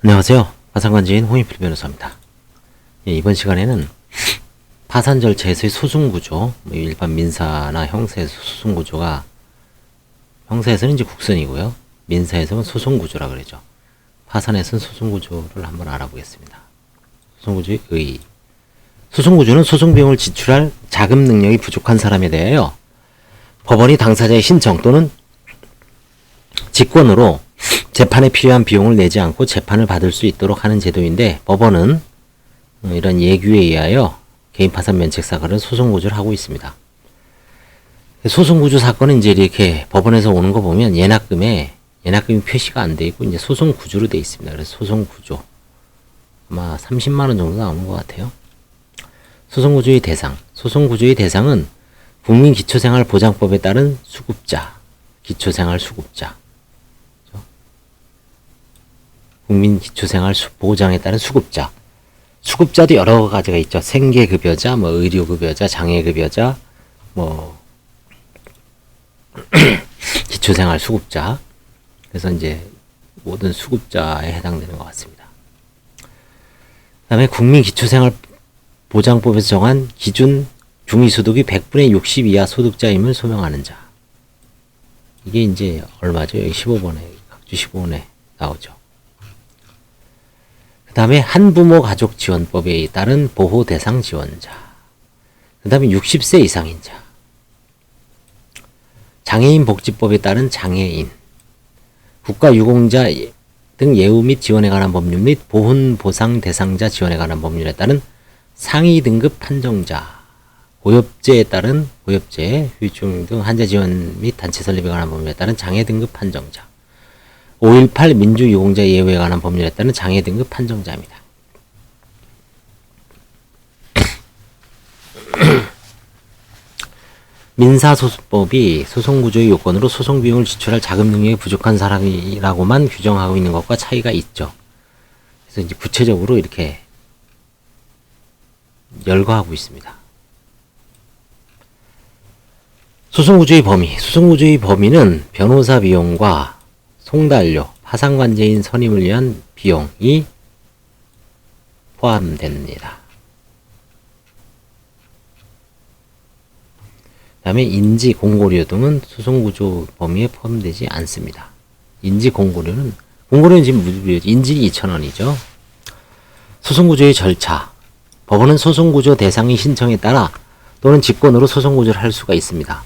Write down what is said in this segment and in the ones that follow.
안녕하세요. 파산관제인 홍인필 변호사입니다. 이번 시간에는 파산 절차에서의 소송구조, 일반 민사나 형사에서 소송구조가, 형사에서는 이제 국선이고요. 민사에서는 소송구조라 그러죠. 파산에서는 소송구조를 한번 알아보겠습니다. 소송구조의 의의. 소송구조는 소송비용을 지출할 자금 능력이 부족한 사람에 대하여 법원이 당사자의 신청 또는 직권으로 재판에 필요한 비용을 내지 않고 재판을 받을 수 있도록 하는 제도인데, 법원은 이런 예규에 의하여 개인 파산 면책 사건을 소송구조를 하고 있습니다. 소송구조 사건은 이제 이렇게 법원에서 오는 거 보면 예납금이 표시가 안 돼 있고 이제 소송구조로 돼 있습니다. 그래서 소송구조 아마 30만 원 정도 나오는 것 같아요. 소송구조의 대상. 소송구조의 대상은 국민기초생활보장법에 따른 수급자, 기초생활수급자, 국민기초생활보장에 따른 수급자. 수급자도 여러 가지가 있죠. 생계급여자, 의료급여자, 장애급여자, 기초생활수급자. 그래서 이제 모든 수급자에 해당되는 것 같습니다. 그 다음에 국민기초생활보장법에서 정한 기준 중위소득이 100분의 60 이하 소득자임을 소명하는 자. 이게 이제 얼마죠? 여기 15번에, 각주 15번에 나오죠. 그 다음에 한부모 가족 지원법에 따른 보호 대상 지원자. 그 다음에 60세 이상인 자. 장애인 복지법에 따른 장애인. 국가유공자 등 예우 및 지원에 관한 법률 및 보훈 보상 대상자 지원에 관한 법률에 따른 상위 등급 판정자. 고엽제에 따른 고엽제, 후유증 등 환자 지원 및 단체 설립에 관한 법률에 따른 장애 등급 판정자. 5.18 민주유공자 예우에 관한 법률에 따른 장애 등급 판정자입니다. 민사소송법이 소송구조의 요건으로 소송비용을 지출할 자금 능력이 부족한 사람이라고만 규정하고 있는 것과 차이가 있죠. 그래서 이제 구체적으로 이렇게 열거하고 있습니다. 소송구조의 범위. 소송구조의 범위는 변호사 비용과 송달료, 파산관제인 선임을 위한 비용이 포함됩니다. 그 다음에 인지, 공고료 등은 소송구조 범위에 포함되지 않습니다. 인지, 공고료는 지금 무료죠. 인지 2,000원이죠. 소송구조의 절차. 법원은 소송구조 대상의 신청에 따라 또는 직권으로 소송구조를 할 수가 있습니다.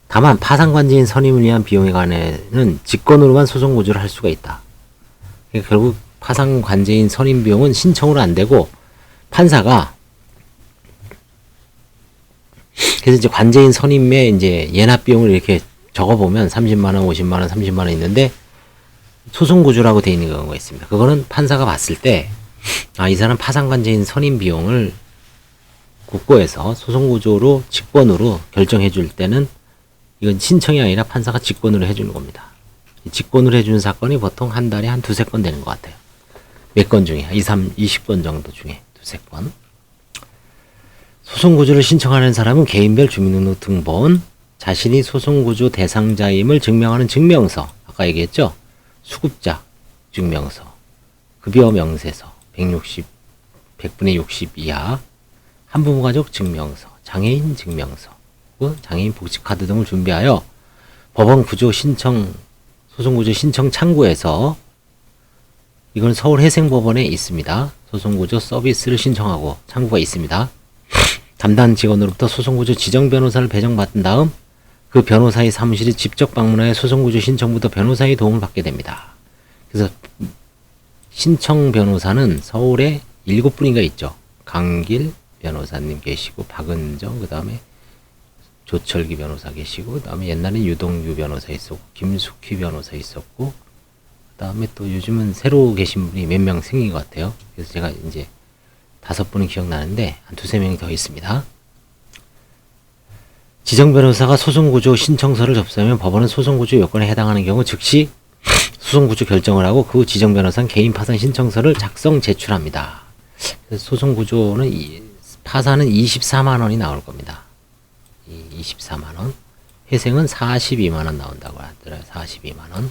다만 파산관제인 선임을 위한 비용에 관해는 직권으로만 소송구조를 할 수가 있다. 그러니까 결국 파산관제인 선임 비용은 신청으로 안 되고 판사가, 그래서 이제 관제인 선임에 이제 예납 비용을 이렇게 적어보면 30만 원, 50만 원, 30만 원 있는데 소송구조라고 되어 있는 경우가 있습니다. 그거는 판사가 봤을 때 이 사람 파산관제인 선임 비용을 국고에서 소송구조로 직권으로 결정해 줄 때는 이건 신청이 아니라 판사가 직권으로 해주는 겁니다. 직권으로 해주는 사건이 보통 한 달에 한 두세 건 되는 것 같아요. 몇 건 중에, 20건 정도 중에 두세 건. 소송구조를 신청하는 사람은 개인별 주민등록등본, 자신이 소송구조 대상자임을 증명하는 증명서, 아까 얘기했죠? 수급자 증명서, 급여 명세서, 100분의 60 이하, 한부모 가족 증명서, 장애인 증명서, 장애인 복지카드 등을 준비하여 법원 구조 신청, 소송구조 신청 창구에서, 이건 서울해생법원에 있습니다. 소송구조 서비스를 신청하고 창구가 있습니다. 담당 직원으로부터 소송구조 지정 변호사를 배정받은 다음 그 변호사의 사무실에 직접 방문하여 소송구조 신청부터 변호사의 도움을 받게 됩니다. 그래서 신청 변호사는 서울에 7분인가 있죠. 강길 변호사님 계시고, 박은정, 그 다음에 조철기 변호사 계시고, 그 다음에 옛날에 유동규 변호사 있었고, 김숙희 변호사 있었고, 그 다음에 또 요즘은 새로 계신 분이 몇 명 생긴 것 같아요. 그래서 제가 이제 5분은 기억나는데 한 두세 명이 더 있습니다. 지정 변호사가 소송구조 신청서를 접수하면 법원은 소송구조 요건에 해당하는 경우 즉시 소송구조 결정을 하고 그 후 지정 변호사는 개인 파산 신청서를 작성 제출합니다. 그래서 소송구조는 파산은 24만 원이 나올 겁니다. 24만 원. 회생은 42만 원 나온다고 하더라고요. 42만 원.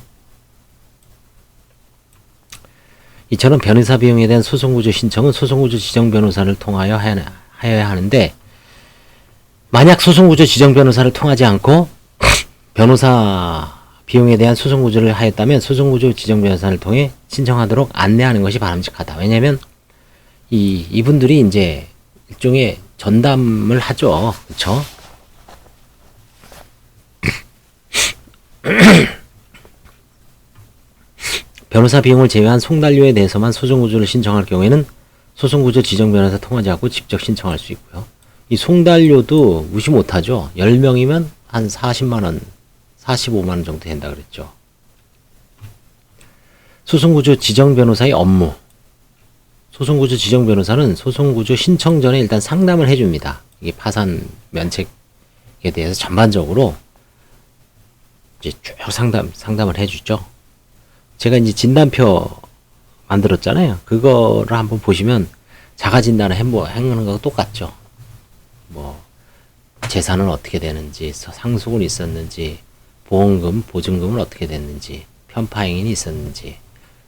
이처럼 변호사 비용에 대한 소송구조 신청은 소송구조 지정 변호사를 통하여 하여야 하는데, 만약 소송구조 지정 변호사를 통하지 않고 변호사 비용에 대한 소송구조를 하였다면 소송구조 지정 변호사를 통해 신청하도록 안내하는 것이 바람직하다. 왜냐면 이분들이 이제 일종의 전담을 하죠. 그쵸? 변호사 비용을 제외한 송달료에 대해서만 소송구조를 신청할 경우에는 소송구조 지정 변호사 통하지 않고 직접 신청할 수 있고요. 이 송달료도 무시 못하죠. 10명이면 한 40만원, 45만원 정도 된다 그랬죠. 소송구조 지정 변호사의 업무. 소송구조 지정 변호사는 소송구조 신청 전에 일단 상담을 해줍니다. 이게 파산 면책에 대해서 전반적으로 이제 쭉 상담을 해주죠. 제가 이제 진단표 만들었잖아요. 그거를 한번 보시면 자가 진단을 해보는 거하고 똑같죠. 뭐 재산은 어떻게 되는지, 상속은 있었는지, 보험금, 보증금은 어떻게 됐는지, 편파행위는 있었는지,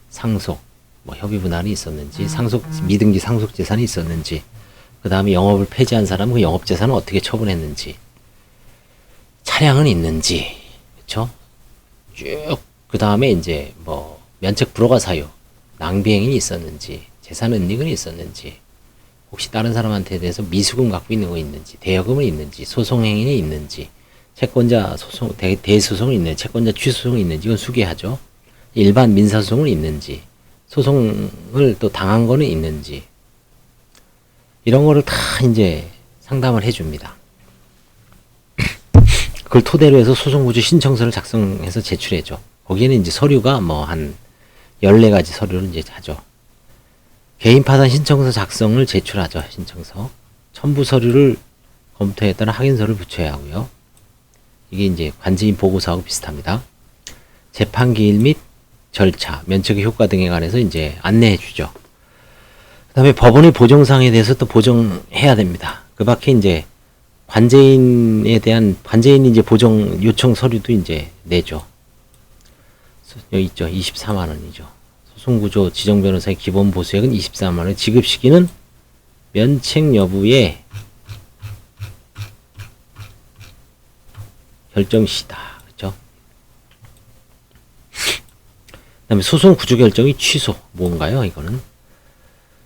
상속, 뭐 협의 분할이 있었는지, 미등기 상속 재산이 있었는지, 그 다음에 영업을 폐지한 사람은 그 영업 재산은 어떻게 처분했는지, 차량은 있는지, 그쵸? 쭉, 그 다음에 이제 뭐 면책 불허가 사유, 낭비행위는 있었는지, 재산 은닉은 있었는지, 혹시 다른 사람한테 대해서 미수금 갖고 있는 거 있는지, 대여금은 있는지, 소송행위는 있는지, 채권자 소송, 대소송은 있는지, 채권자 취소송은 있는지, 이건 수기하죠. 일반 민사소송은 있는지, 소송을 또 당한 거는 있는지, 이런 거를 다 이제 상담을 해줍니다. 그걸 토대로 해서 소송구조 신청서를 작성해서 제출해줘. 거기에는 이제 서류가 뭐 한 14가지 서류를 이제 하죠. 개인 파산 신청서 작성을 제출하죠. 신청서. 첨부 서류를 검토에 따라 확인서를 붙여야 하고요. 이게 이제 관제인 보고서하고 비슷합니다. 재판 기일 및 절차, 면책의 효과 등에 관해서 이제 안내해 주죠. 그 다음에 법원의 보정사항에 대해서 또 보정해야 됩니다. 그 밖에 이제 관제인에 대한, 관제인이 이제 보정 요청 서류도 이제 내죠. 여기 있죠. 24만원이죠. 소송구조 지정 변호사의 기본 보수액은 24만원, 지급 시기는 면책 여부의 결정시다. 그렇죠? 그다음에 소송 구조 결정이 취소. 뭔가요? 이거는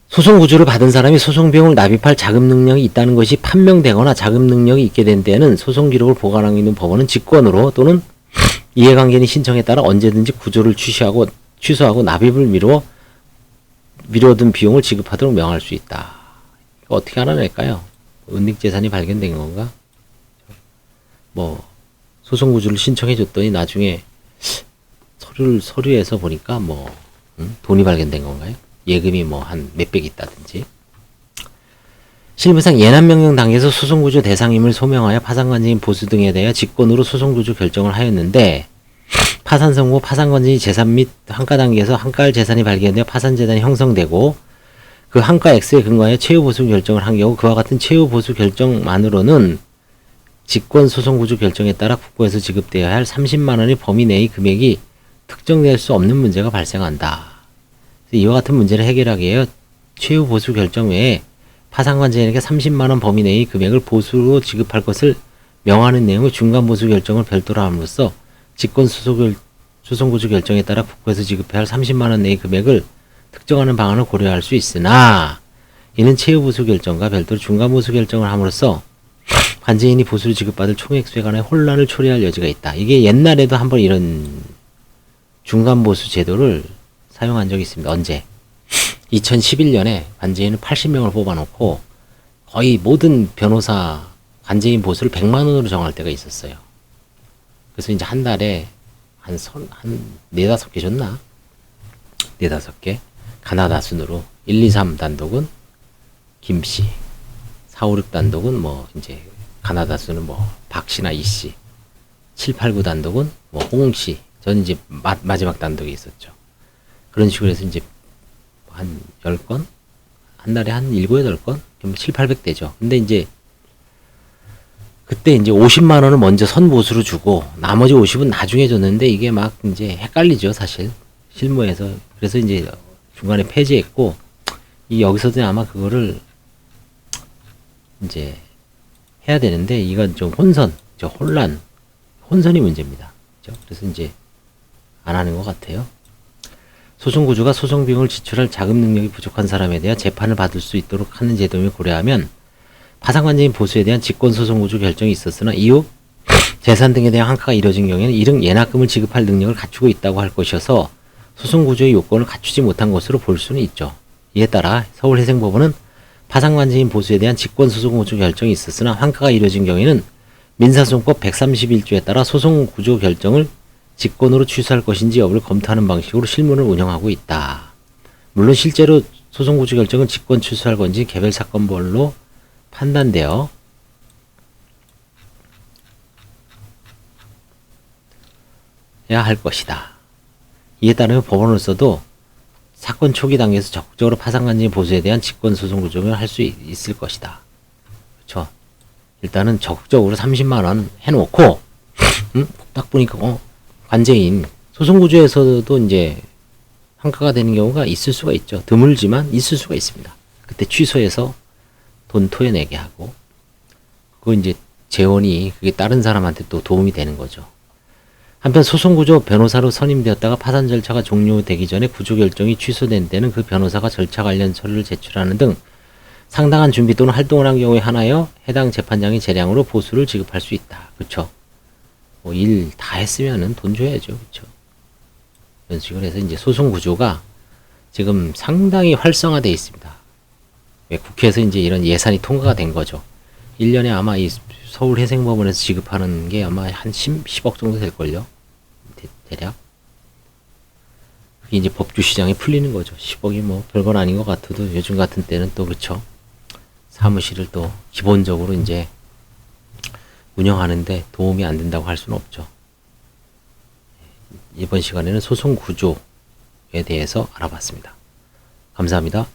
소송 구조를 받은 사람이 소송 비용을 납입할 자금 능력이 있다는 것이 판명되거나 자금 능력이 있게 된 때에는 소송 기록을 보관하고 있는 법원은 직권으로 또는 이해관계인 신청에 따라 언제든지 구조를 취소하고 납입을 미뤄둔 비용을 지급하도록 명할 수 있다. 이거 어떻게 알아낼까요? 은닉재산이 발견된 건가? 뭐 소송 구조를 신청해 줬더니 나중에 서류에서 보니까 뭐 돈이 발견된 건가요? 예금이 뭐 한 몇백 있다든지. 실무상 예납명령 단계에서 소송구조 대상임을 소명하여 파산관제인 보수 등에 대하여 직권으로 소송구조 결정을 하였는데, 파산 선고, 파산관제인 재산 및 한가 단계에서 한가할 재산이 발견되어 파산재단이 형성되고 그 한가 X에 근거하여 채우보수 결정을 한 경우 그와 같은 채우보수 결정만으로는 직권 소송구조 결정에 따라 국고에서 지급되어야 할 30만원의 범위 내의 금액이 특정될 수 없는 문제가 발생한다. 이와 같은 문제를 해결하기 위해 채우보수 결정 외에 파산관제인에게 30만원 범위 내의 금액을 보수로 지급할 것을 명하는 내용의 중간보수 결정을 별도로 함으로써 직권 소송구조 결정에 따라 국고에서 지급해야 할 30만원 내의 금액을 특정하는 방안을 고려할 수 있으나, 이는 채우보수 결정과 별도로 중간보수 결정을 함으로써 관제인이 보수를 지급받을 총액수에 관해 혼란을 초래할 여지가 있다. 이게 옛날에도 한번 이런 중간보수 제도를 사용한 적이 있습니다. 언제? 2011년에 관제인을 80명을 뽑아놓고 거의 모든 변호사 관제인 보수를 100만원으로 정할 때가 있었어요. 그래서 이제 한 달에 한 4-5개 줬나? 4-5개. 가나다 순으로 1, 2, 3 단독은 김씨, 4, 5, 6 단독은 뭐 이제 가나다 수는 뭐 박씨나 이씨, 7, 8, 9 단독은 뭐 홍씨. 저는 이제 마지막 단독이 있었죠. 그런 식으로 해서 이제 한 10건? 한 달에 한 7, 8건? 그럼 7, 800 되죠. 근데 이제 그때 이제 50만원을 먼저 선보수로 주고 나머지 50은 나중에 줬는데 이게 막 이제 헷갈리죠, 사실. 실무에서. 그래서 이제 중간에 폐지했고, 여기서도 아마 그거를 이제 해야 되는데, 이건 좀 혼선이 문제입니다. 그죠? 그래서 이제 안 하는 것 같아요. 소송구조가 소송 비용을 지출할 자금 능력이 부족한 사람에 대한 재판을 받을 수 있도록 하는 제도를 고려하면 파산관계인 보수에 대한 직권소송구조 결정이 있었으나 이후 재산 등에 대한 환가가 이뤄진 경우에는 이른 예납금을 지급할 능력을 갖추고 있다고 할 것이어서 소송구조의 요건을 갖추지 못한 것으로 볼 수는 있죠. 이에 따라 서울회생법원은 파산관계인 보수에 대한 직권소송구조 결정이 있었으나 환가가 이뤄진 경우에는 민사소송법 131조에 따라 소송구조 결정을 직권으로 취소할 것인지 여부를 검토하는 방식으로 실무를 운영하고 있다. 물론 실제로 소송구조 결정을 직권 취소할 건지 개별 사건별로 판단되어 야 할 것이다. 이에 따르면 법원으로서도 사건 초기 단계에서 적극적으로 파산관계인 보수에 대한 직권 소송 구조를 할 수 있을 것이다. 그렇죠? 일단은 적극적으로 30만 원 해놓고 딱 보니까 관제인 소송구조에서도 이제 환가가 되는 경우가 있을 수가 있죠. 드물지만 있을 수가 있습니다. 그때 취소해서 돈 토해내게 하고, 그거 이제 재원이 그게 다른 사람한테 또 도움이 되는 거죠. 한편 소송구조 변호사로 선임되었다가 파산 절차가 종료되기 전에 구조 결정이 취소된 때는 그 변호사가 절차 관련 서류를 제출하는 등 상당한 준비 또는 활동을 한 경우에 한하여 해당 재판장의 재량으로 보수를 지급할 수 있다. 그쵸? 뭐 일 다 했으면은 돈 줘야죠. 그쵸? 이런 식으로 해서 이제 소송구조가 지금 상당히 활성화되어 있습니다. 왜 국회에서 이제 이런 예산이 통과가 된 거죠. 1년에 아마 이 서울회생법원에서 지급하는 게 아마 한 10억 정도 될걸요. 대략. 그게 이제 법규 시장에 풀리는 거죠. 10억이 뭐 별건 아닌 것 같아도 요즘 같은 때는 또 그쵸. 사무실을 또 기본적으로 이제 운영하는데 도움이 안 된다고 할 수는 없죠. 이번 시간에는 소송 구조에 대해서 알아봤습니다. 감사합니다.